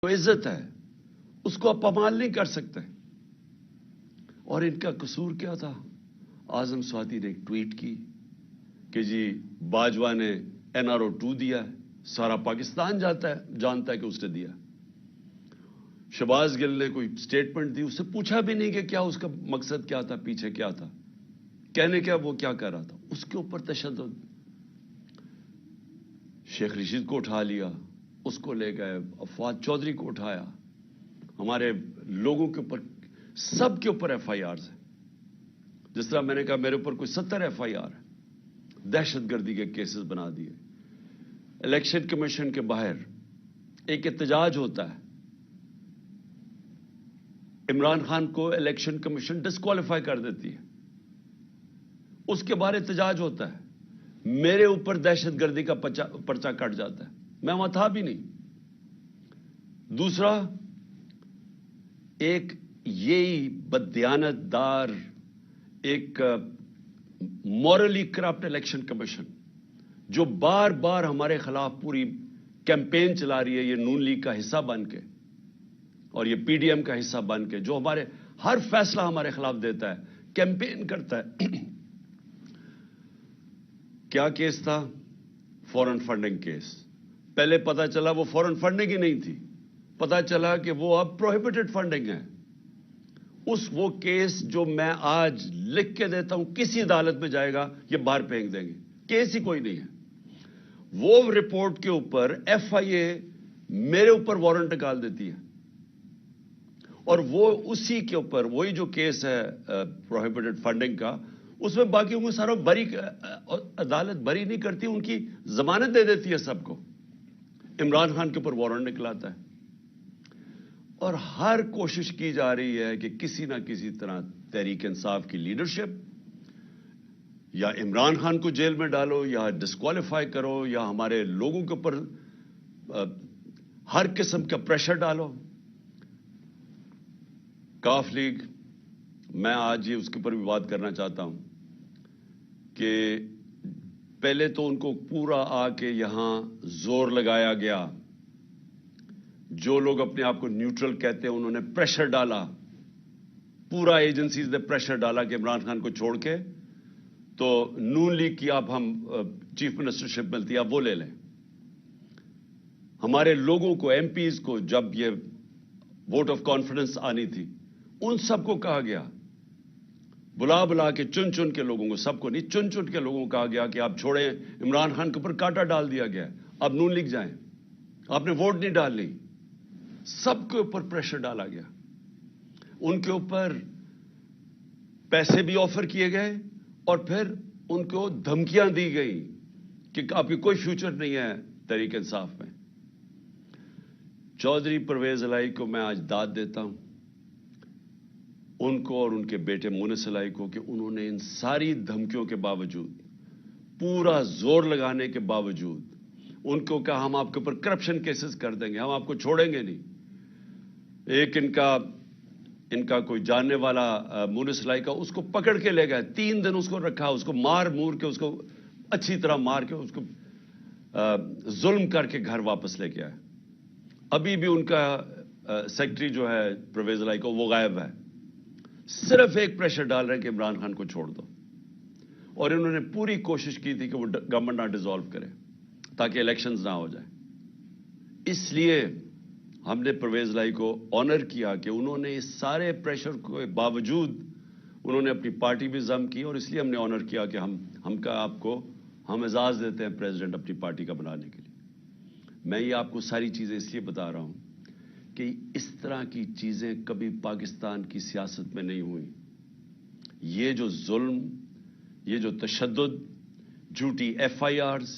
عزت ہے اس کو آپ پامال نہیں کر سکتے. اور ان کا قصور کیا تھا؟ اعظم سعدی نے ایک ٹویٹ کی کہ جی باجوہ نے NRO 2 دیا ہے, سارا پاکستان جانتا ہے کہ اس نے دیا. شہباز گل نے کوئی سٹیٹمنٹ دی, اس سے پوچھا بھی نہیں کہ کیا اس کا مقصد کیا تھا, پیچھے کیا تھا, کہنے کیا وہ کیا کر رہا تھا. اس کے اوپر تشدد. شیخ رشید کو اٹھا لیا, اس کو لے گئے, فواد چودھری کو اٹھایا, ہمارے لوگوں کے اوپر, سب کے اوپر FIRs ہیں. جس طرح میں نے کہا میرے اوپر کوئی 70 FIR ہے, دہشت گردی کے کیسز بنا دیے. الیکشن کمیشن کے باہر ایک احتجاج ہوتا ہے, عمران خان کو الیکشن کمیشن ڈسکوالیفائی کر دیتی ہے, اس کے باہر احتجاج ہوتا ہے, میرے اوپر دہشت گردی کا پرچہ کٹ جاتا ہے, میں وہاں تھا بھی نہیں. دوسرا, ایک یہی بددیانت دار, ایک مورلی کرپٹ الیکشن کمیشن جو بار بار ہمارے خلاف پوری کیمپین چلا رہی ہے, یہ نون لیگ کا حصہ بن کے اور یہ PDM کا حصہ بن کے, جو ہمارے ہر فیصلہ ہمارے خلاف دیتا ہے, کیمپین کرتا ہے. کیا کیس تھا؟ فورن فنڈنگ کیس. پہلے پتا چلا وہ فورن فنڈنگ ہی نہیں تھی, پتا چلا کہ وہ اب پروہیبٹڈ فنڈنگ ہے. وہ کیس جو میں آج لکھ کے دیتا ہوں, کسی عدالت میں جائے گا یہ باہر پھینک دیں گے, کیس ہی کوئی نہیں ہے. وہ رپورٹ کے اوپر FIA میرے اوپر وارنٹ نکال دیتی ہے, اور وہ اسی کے اوپر وہی جو کیس ہے پروہیبٹڈ فنڈنگ کا, اس میں باقیوں کو سارا بری, عدالت بری نہیں کرتی, ان کی ضمانت دے دیتی ہے سب کو. عمران خان کے اوپر وارنٹ نکلاتا ہے. اور ہر کوشش کی جا رہی ہے کہ کسی نہ کسی طرح تحریک انصاف کی لیڈرشپ یا عمران خان کو جیل میں ڈالو, یا ڈسکوالیفائی کرو, یا ہمارے لوگوں کے اوپر ہر قسم کا پریشر ڈالو. کاف لیگ, میں آج یہ اس کے اوپر بھی بات کرنا چاہتا ہوں کہ پہلے تو ان کو پورا آ کے یہاں زور لگایا گیا, جو لوگ اپنے آپ کو نیوٹرل کہتے ہیں انہوں نے پریشر ڈالا, پورا ایجنسیز نے پریشر ڈالا کہ عمران خان کو چھوڑ کے تو نون لیگ کی آپ ہم چیف منسٹرشپ ملتی ہے, آپ وہ لے لیں. ہمارے لوگوں کو, MPs کو, جب یہ ووٹ آف کانفیڈنس آنی تھی, ان سب کو کہا گیا, بلا کے چن چن کے لوگوں کو, سب کو نہیں, چن چن کے لوگوں کو کہا گیا کہ آپ چھوڑیں. عمران خان کے اوپر کانٹا ڈال دیا گیا, آپ نون لیگ جائیں, آپ نے ووٹ نہیں ڈالنی. سب کے اوپر پریشر ڈالا گیا, ان کے اوپر پیسے بھی آفر کیے گئے, اور پھر ان کو دھمکیاں دی گئی کہ آپ کی کوئی فیوچر نہیں ہے تحریک انصاف میں. چودھری پرویز الہی کو میں آج داد دیتا ہوں, ان کو اور ان کے بیٹے مونس الہی کو, کہ انہوں نے ان ساری دھمکیوں کے باوجود, پورا زور لگانے کے باوجود, ان کو کہا ہم آپ کے اوپر کرپشن کیسز کر دیں گے, ہم آپ کو چھوڑیں گے نہیں. ایک ان کا کوئی جاننے والا مونس الہی کا, اس کو پکڑ کے لے گئے, 3 دن اس کو رکھا, اس کو مار مور کے, اس کو اچھی طرح مار کے, اس کو ظلم کر کے گھر واپس لے کے آئے. ابھی بھی ان کا سیکرٹری جو ہے پرویز الہی کو, وہ غائب ہے. صرف ایک پریشر ڈال رہے ہیں کہ عمران خان کو چھوڑ دو, اور انہوں نے پوری کوشش کی تھی کہ وہ گورنمنٹ نہ ڈیزالو کرے تاکہ الیکشنز نہ ہو جائے. اس لیے ہم نے پرویز الہی کو آنر کیا کہ انہوں نے اس سارے پریشر کے باوجود انہوں نے اپنی پارٹی بھی ضم کی, اور اس لیے ہم نے آنر کیا کہ ہم اعزاز دیتے ہیں پریزیڈنٹ اپنی پارٹی کا بنانے کے لیے. میں یہ آپ کو ساری چیزیں اس لیے بتا رہا ہوں کہ اس طرح کی چیزیں کبھی پاکستان کی سیاست میں نہیں ہوئی. یہ جو ظلم, یہ جو تشدد, جھوٹی FIRs,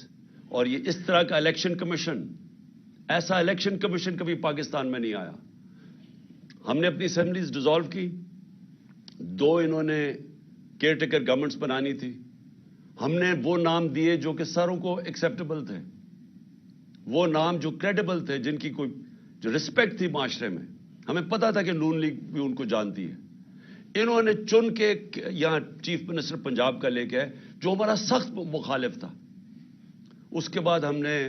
اور یہ اس طرح کا الیکشن کمیشن, ایسا الیکشن کمیشن کبھی پاکستان میں نہیں آیا. ہم نے اپنی اسمبلیز ڈیزالو کی, 2 انہوں نے کیئر ٹیکر گورنمنٹس بنانی تھی, ہم نے وہ نام دیے جو کہ ساروں کو ایکسیپٹیبل تھے, وہ نام جو کریڈیبل تھے, جن کی کوئی جو رسپیکٹ تھی معاشرے میں. ہمیں پتا تھا کہ نون لیگ بھی ان کو جانتی ہے. انہوں نے چن کے یہاں چیف منسٹر پنجاب کا لے کے, جو ہمارا سخت مخالف تھا. اس کے بعد ہم نے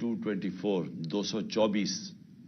224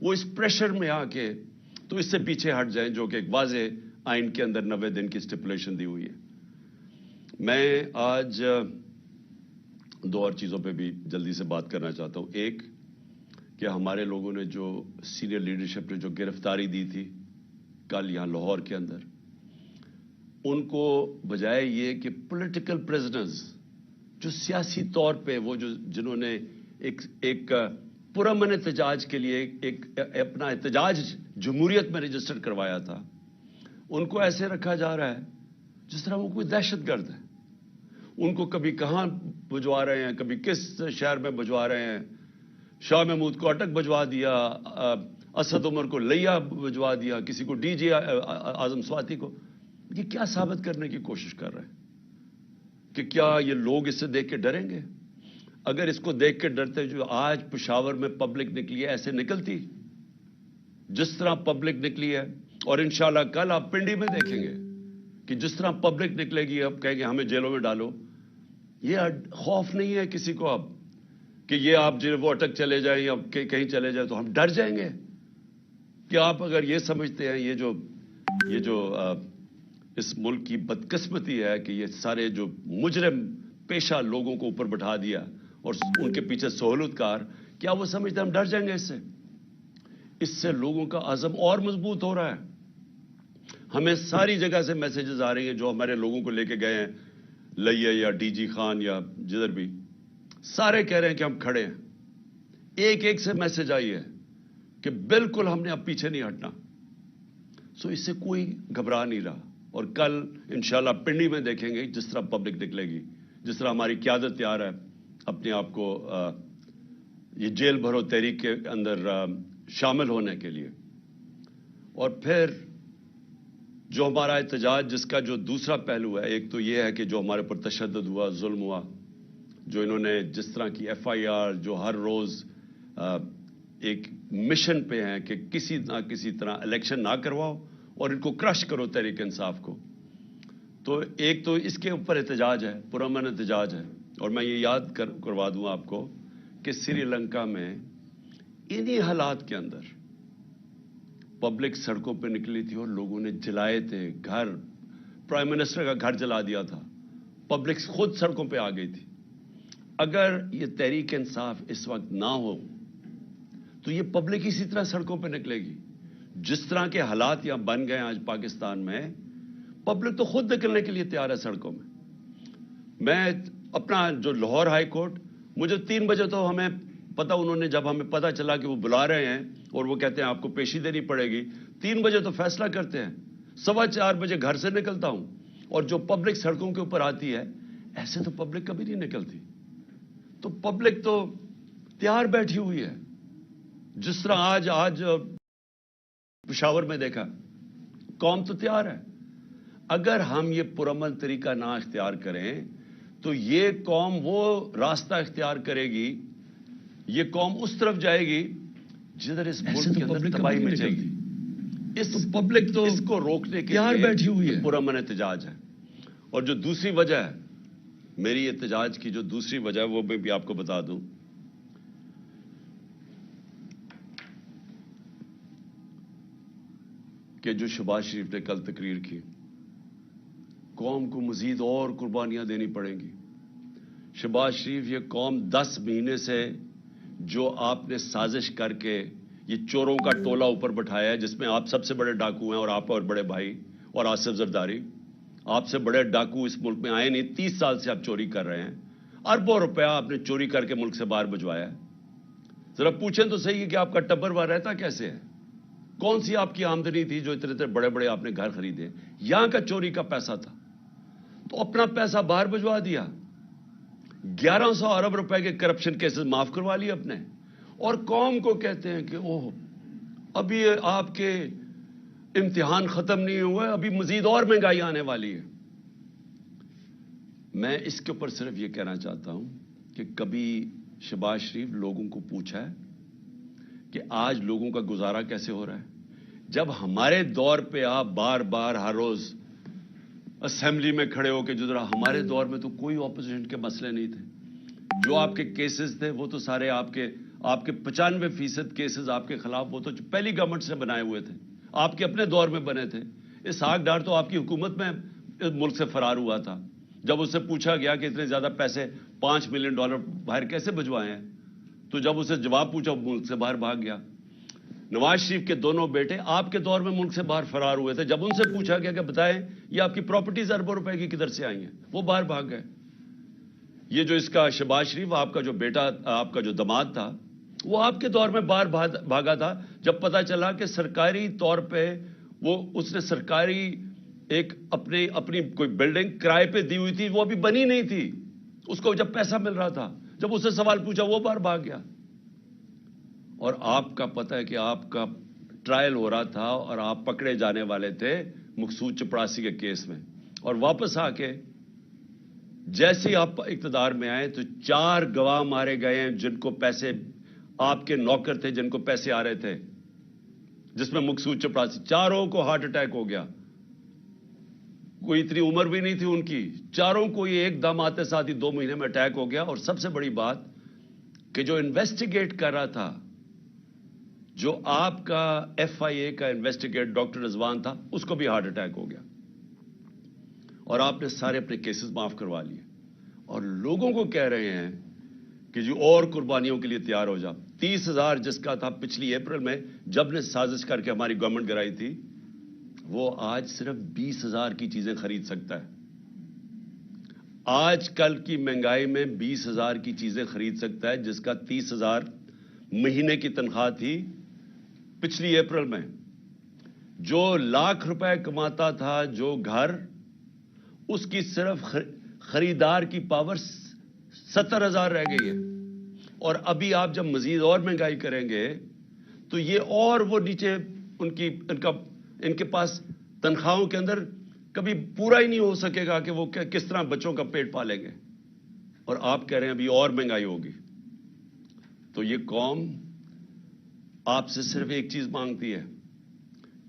وہ اس پریشر میں آ کے تو اس سے پیچھے ہٹ جائیں جو کہ ایک واضح آئین کے اندر 90 دن کی اسٹیپولیشن دی ہوئی ہے. میں آج دو اور چیزوں پہ بھی جلدی سے بات کرنا چاہتا ہوں. ایک کہ ہمارے لوگوں نے جو سینئر لیڈرشپ نے جو گرفتاری دی تھی کل یہاں لاہور کے اندر، ان کو بجائے یہ کہ پولیٹیکل پریزنرز جو سیاسی طور پہ وہ جنہوں نے ایک پرامن احتجاج کے لیے ایک اپنا احتجاج جمہوریت میں رجسٹر کروایا تھا، ان کو ایسے رکھا جا رہا ہے جس طرح وہ کوئی دہشت گرد ہے. ان کو کبھی کہاں بھجوا رہے ہیں، کبھی کس شہر میں بھجوا رہے ہیں. شاہ محمود کو اٹک بھجوا دیا، اسد عمر کو لیا بھجوا دیا، کسی کو ڈی جی اعظم سواتی کو. یہ کیا ثابت کرنے کی کوشش کر رہے ہیں کہ کیا یہ لوگ اس سے دیکھ کے ڈریں گے؟ اگر اس کو دیکھ کے ڈرتے جو آج پشاور میں پبلک نکلی ہے ایسے نکلتی جس طرح پبلک نکلی ہے، اور انشاءاللہ کل آپ پنڈی میں دیکھیں گے کہ جس طرح پبلک نکلے گی، اب کہیں گے ہمیں جیلوں میں ڈالو. یہ خوف نہیں ہے کسی کو اب کہ یہ آپ وہ اٹک چلے جائیں یا کہیں چلے جائیں تو ہم ڈر جائیں گے. کہ آپ اگر یہ سمجھتے ہیں یہ جو اس ملک کی بدقسمتی ہے کہ یہ سارے جو مجرم پیشہ لوگوں کو اوپر بٹھا دیا اور ان کے پیچھے سہولت کار، کیا وہ سمجھتے ہیں ہم ڈر جائیں گے اس سے لوگوں کا عزم اور مضبوط ہو رہا ہے. ہمیں ساری جگہ سے میسیجز آ رہی ہیں جو ہمارے لوگوں کو لے کے گئے ہیں لئیے یا ڈی جی خان یا جدھر بھی، سارے کہہ رہے ہیں کہ ہم کھڑے ہیں. ایک سے میسج آئی ہے کہ بالکل ہم نے اب پیچھے نہیں ہٹنا. سو اس سے کوئی گھبرا نہیں رہا. اور کل انشاءاللہ پنڈی میں دیکھیں گے جس طرح پبلک نکلے گی، جس طرح ہماری قیادت تیار ہے اپنے آپ کو یہ جیل بھرو تحریک کے اندر شامل ہونے کے لیے. اور پھر جو ہمارا احتجاج جس کا جو دوسرا پہلو ہے، ایک تو یہ ہے کہ جو ہمارے پر تشدد ہوا، ظلم ہوا، جو انہوں نے جس طرح کی ایف آئی آر جو ہر روز ایک مشن پہ ہیں کہ کسی نہ کسی طرح الیکشن نہ کرواؤ اور ان کو کرش کرو تحریک انصاف کو. تو ایک تو اس کے اوپر احتجاج ہے، پرامن احتجاج ہے. اور میں یہ یاد کروا دوں آپ کو کہ سری لنکا میں انہی حالات کے اندر پبلک سڑکوں پہ نکلی تھی اور لوگوں نے جلائے تھے گھر، پرائم منسٹر کا گھر جلا دیا تھا، پبلک خود سڑکوں پہ آ گئی تھی. اگر یہ تحریک انصاف اس وقت نہ ہو تو یہ پبلک اسی طرح سڑکوں پہ نکلے گی. جس طرح کے حالات یہاں بن گئے آج پاکستان میں، پبلک تو خود نکلنے کے لیے تیار ہے سڑکوں میں. میں اپنا جو لاہور ہائی کورٹ، مجھے 3 بجے تو ہمیں پتا، انہوں نے جب ہمیں پتا چلا کہ وہ بلا رہے ہیں اور وہ کہتے ہیں آپ کو پیشی دینی پڑے گی، 3 بجے تو فیصلہ کرتے ہیں. 4:15 بجے گھر سے نکلتا ہوں اور جو پبلک سڑکوں کے اوپر آتی ہے، ایسے تو پبلک کبھی نہیں نکلتی. تو پبلک تو تیار بیٹھی ہوئی ہے. جس طرح آج پشاور میں دیکھا، قوم تو تیار ہے. اگر ہم یہ پرامن طریقہ نہ اختیار کریں تو یہ قوم وہ راستہ اختیار کرے گی، یہ قوم اس طرف جائے گی جدھر اس ملک کے اندر تباہی مچے گی. پبلک تو اس کو روکنے کے لیے بیٹھی ہوئی ہے. پرامن احتجاج ہے. اور جو دوسری وجہ ہے میری احتجاج کی، جو دوسری وجہ ہے وہ میں بھی آپ کو بتا دوں کہ جو شہباز شریف نے کل تقریر کی، قوم کو مزید اور قربانیاں دینی پڑیں گی. شہباز شریف، یہ قوم 10 مہینے سے جو آپ نے سازش کر کے یہ چوروں کا ٹولہ اوپر بٹھایا ہے، جس میں آپ سب سے بڑے ڈاکو ہیں اور آپ اور بڑے بھائی اور آصف زرداری، آپ سے بڑے ڈاکو اس ملک میں آئے نہیں. 30 سال سے آپ چوری کر رہے ہیں. اربوں روپیہ آپ نے چوری کر کے ملک سے باہر بھجوایا ہے. ذرا پوچھیں تو صحیح کہ آپ کا ٹبر وہاں رہتا کیسے ہے؟ کون سی آپ کی آمدنی تھی جو اتنے بڑے بڑے آپ نے گھر خریدے؟ یہاں کا چوری کا پیسہ تھا تو اپنا پیسہ باہر بھجوا دیا. 1100 ارب روپے کے کرپشن کیسز معاف کروا لیے اپنے. اور قوم کو کہتے ہیں کہ اوہ ابھی آپ کے امتحان ختم نہیں ہوئے، ابھی مزید اور مہنگائی آنے والی ہے. میں اس کے اوپر صرف یہ کہنا چاہتا ہوں کہ کبھی شہباز شریف لوگوں کو پوچھا ہے کہ آج لوگوں کا گزارا کیسے ہو رہا ہے؟ جب ہمارے دور پہ آپ بار بار ہر روز اسمبلی میں کھڑے ہو کے جو ہمارے دور میں تو کوئی اپوزیشن کے مسئلے نہیں تھے. جو آپ کے کیسز تھے وہ تو سارے آپ کے آپ کے 95% کیسز آپ کے خلاف وہ تو پہلی گورنمنٹ سے بنائے ہوئے تھے, آپ کے اپنے دور میں بنے تھے. اسحاق ڈار تو آپ کی حکومت میں ملک سے فرار ہوا تھا. جب اس سے پوچھا گیا کہ اتنے زیادہ پیسے $5 ملین باہر کیسے بھجوائے ہیں, تو جب اسے جواب پوچھا ملک سے باہر بھاگ گیا. نواز شریف کے دونوں بیٹے آپ کے دور میں ملک سے باہر فرار ہوئے تھے. جب ان سے پوچھا گیا کہ بتائیں یہ آپ کی پراپرٹیز اربوں روپے کی کدھر سے آئی ہیں, وہ باہر بھاگ گئے. یہ جو اس کا شہباز شریف آپ کا جو بیٹا, آپ کا جو داماد تھا, وہ آپ کے دور میں باہر بھاگا تھا جب پتا چلا کہ سرکاری طور پہ اس نے سرکاری ایک اپنی کوئی بلڈنگ کرائے پہ دی ہوئی تھی, وہ ابھی بنی نہیں تھی, اس کو جب پیسہ مل رہا تھا, جب اس سے سوال پوچھا وہ باہر بھاگ گیا. اور آپ کا پتہ ہے کہ آپ کا ٹرائل ہو رہا تھا اور آپ پکڑے جانے والے تھے مقصود چپڑاسی کے کیس میں, اور واپس آ کے جیسے آپ اقتدار میں آئے تو 4 گواہ مارے گئے ہیں جن کو پیسے, آپ کے نوکر تھے جن کو پیسے آ رہے تھے, جس میں مقصود چپڑاسی, 4 کو ہارٹ اٹیک ہو گیا. کوئی اتنی عمر بھی نہیں تھی ان کی, 4 کو یہ ایک دم آتے ساتھ ہی 2 مہینے میں اٹیک ہو گیا. اور سب سے بڑی بات کہ جو انویسٹیگیٹ کر رہا تھا, جو آپ کا FIA کا انویسٹیگیٹ ڈاکٹر رضوان تھا, اس کو بھی ہارٹ اٹیک ہو گیا. اور آپ نے سارے اپنے کیسز معاف کروا لیے, اور لوگوں کو کہہ رہے ہیں کہ جو اور قربانیوں کے لیے تیار ہو جا. 30,000 جس کا تھا پچھلی اپریل میں جب نے سازش کر کے ہماری گورنمنٹ گرائی تھی, وہ آج صرف 20,000 کی چیزیں خرید سکتا ہے. آج کل کی مہنگائی میں 20,000 کی چیزیں خرید سکتا ہے, جس کا 30,000 مہینے کی تنخواہ تھی پچھلی اپریل میں. جو لاکھ روپے کماتا تھا جو گھر, اس کی صرف خریدار کی پاور 70,000 رہ گئی ہے. اور ابھی آپ جب مزید اور مہنگائی کریں گے تو یہ اور وہ نیچے ان کے پاس تنخواہوں کے اندر کبھی پورا ہی نہیں ہو سکے گا کہ وہ کس طرح بچوں کا پیٹ پالیں گے. اور آپ کہہ رہے ہیں ابھی اور مہنگائی ہوگی. تو یہ قوم آپ سے صرف ایک چیز مانگتی ہے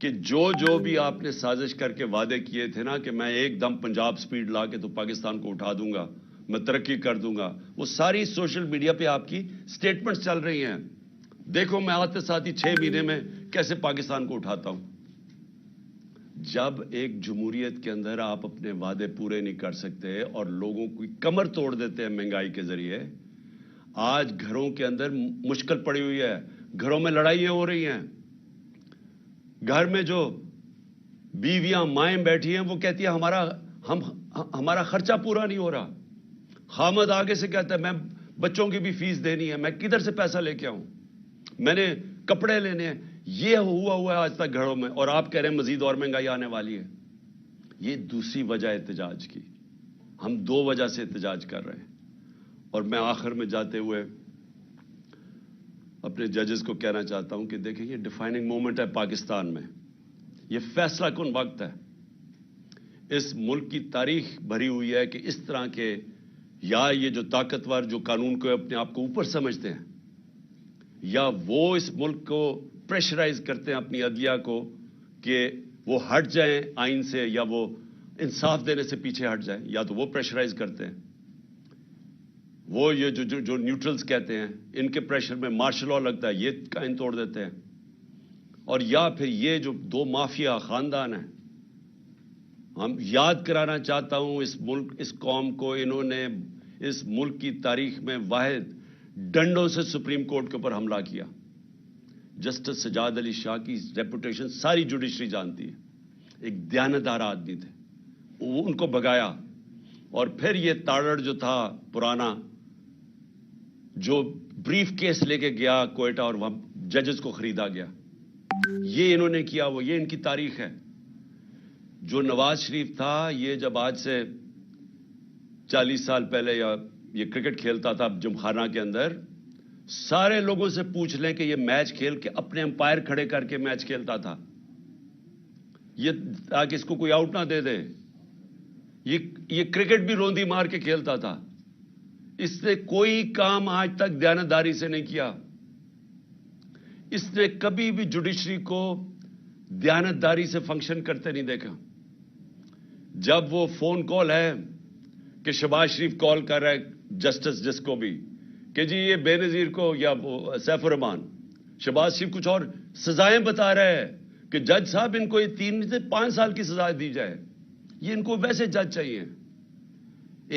کہ جو بھی آپ نے سازش کر کے وعدے کیے تھے نا کہ میں ایک دم پنجاب سپیڈ لا کے تو پاکستان کو اٹھا دوں گا, میں ترقی کر دوں گا, وہ ساری سوشل میڈیا پہ آپ کی سٹیٹمنٹس چل رہی ہیں. دیکھو میں آتے ساتھ ہی 6 مہینے میں کیسے پاکستان کو اٹھاتا ہوں. جب ایک جمہوریت کے اندر آپ اپنے وعدے پورے نہیں کر سکتے اور لوگوں کی کمر توڑ دیتے ہیں مہنگائی کے ذریعے, آج گھروں کے اندر مشکل پڑی ہوئی ہے, گھروں میں لڑائیاں ہو رہی ہیں. گھر میں جو بیویاں مائیں بیٹھی ہیں وہ کہتی ہیں ہمارا خرچہ پورا نہیں ہو رہا. خامد آگے سے کہتا ہے میں بچوں کی بھی فیس دینی ہے, میں کدھر سے پیسہ لے کے آؤں, میں نے کپڑے لینے ہیں. یہ ہوا ہے آج تک گھروں میں, اور آپ کہہ رہے ہیں مزید اور مہنگائی آنے والی ہے. یہ دوسری وجہ احتجاج کی. ہم 2 وجہ سے احتجاج کر رہے ہیں. اور میں آخر میں جاتے ہوئے اپنے ججز کو کہنا چاہتا ہوں کہ دیکھیں یہ ڈیفائننگ مومنٹ ہے پاکستان میں, یہ فیصلہ کن وقت ہے. اس ملک کی تاریخ بھری ہوئی ہے کہ اس طرح کے یا یہ جو طاقتور جو قانون کو اپنے آپ کو اوپر سمجھتے ہیں, یا وہ اس ملک کو پریشرائز کرتے ہیں اپنی عدلیہ کو کہ وہ ہٹ جائیں آئین سے, یا وہ انصاف دینے سے پیچھے ہٹ جائیں, یا تو وہ پریشرائز کرتے ہیں. وہ یہ جو نیوٹرلز کہتے ہیں, ان کے پریشر میں مارشل لا لگتا ہے, یہ قائم توڑ دیتے ہیں. اور یا پھر یہ جو 2 مافیا خاندان ہیں, ہم یاد کرانا چاہتا ہوں اس ملک, اس قوم کو, انہوں نے اس ملک کی تاریخ میں واحد ڈنڈوں سے سپریم کورٹ کے اوپر حملہ کیا. جسٹس سجاد علی شاہ کی ریپوٹیشن ساری جوڈیشری جانتی ہے, ایک دیانتدار آدمی تھے, ان کو بگایا. اور پھر یہ تاڑڑ جو تھا پرانا, جو بریف کیس لے کے گیا کوئٹہ اور وہاں ججز کو خریدا گیا, یہ انہوں نے کیا. وہ یہ ان کی تاریخ ہے. جو نواز شریف تھا, یہ جب آج سے 40 سال پہلے یا یہ کرکٹ کھیلتا تھا جمخانہ کے اندر, سارے لوگوں سے پوچھ لیں کہ یہ میچ کھیل کے اپنے امپائر کھڑے کر کے میچ کھیلتا تھا, یہ تاکہ اس کو کوئی آؤٹ نہ دے دے. یہ کرکٹ بھی روندی مار کے کھیلتا تھا. اس نے کوئی کام آج تک دیانتداری سے نہیں کیا. اس نے کبھی بھی جوڈیشری کو دیانتداری سے فنکشن کرتے نہیں دیکھا. جب وہ فون کال ہے کہ شہباز شریف کال کر رہا ہے جسٹس جس کو بھی کہ جی یہ بے نظیر کو یا سیف الرحمان شہباز شریف کچھ اور سزائیں بتا رہا ہے کہ جج صاحب ان کو یہ 3 سے 5 سال کی سزا دی جائے. یہ ان کو ویسے جج چاہیے.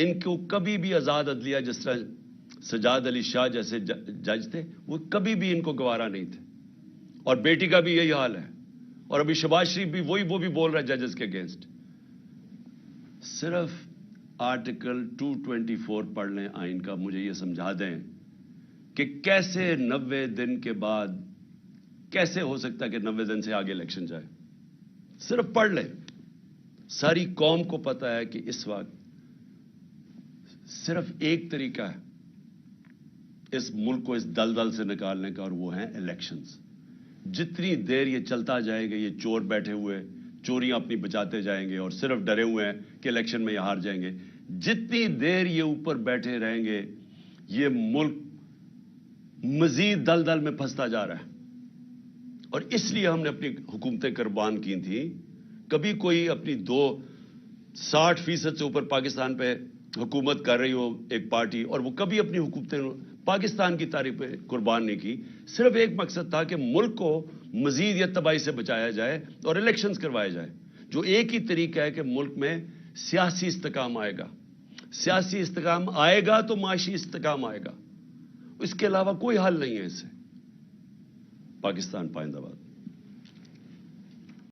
ان کو کبھی بھی آزاد عدلیہ جس طرح سجاد علی شاہ جیسے جج تھے وہ کبھی بھی ان کو گوارا نہیں تھے. اور بیٹی کا بھی یہی حال ہے. اور ابھی شہباز شریف بھی وہ بھی بول رہا ہے ججز کے اگینسٹ. صرف آرٹیکل 224 پڑھ لیں آئین کا, مجھے یہ سمجھا دیں کہ کیسے 90 دن کے بعد کیسے ہو سکتا ہے کہ 90 دن سے آگے الیکشن جائے. صرف پڑھ لیں. ساری قوم کو پتا ہے کہ اس وقت صرف ایک طریقہ ہے اس ملک کو اس دلدل سے نکالنے کا, اور وہ ہیں الیکشنز. جتنی دیر یہ چلتا جائے گا یہ چور بیٹھے ہوئے چوریاں اپنی بچاتے جائیں گے اور صرف ڈرے ہوئے ہیں کہ الیکشن میں یہ ہار جائیں گے. جتنی دیر یہ اوپر بیٹھے رہیں گے یہ ملک مزید دلدل میں پھنستا جا رہا ہے. اور اس لیے ہم نے اپنی حکومتیں قربان کی تھیں. کبھی کوئی اپنی 60% سے اوپر پاکستان پہ حکومت کر رہی ہو ایک پارٹی اور وہ کبھی اپنی حکومتیں پاکستان کی تاریخ پہ قربان نہیں کی. صرف ایک مقصد تھا کہ ملک کو مزید یا تباہی سے بچایا جائے اور الیکشنز کروائے جائے. جو ایک ہی طریقہ ہے کہ ملک میں سیاسی استحکام آئے گا. سیاسی استحکام آئے گا تو معاشی استحکام آئے گا. اس کے علاوہ کوئی حل نہیں ہے اس سے. پاکستان پائندہ باد.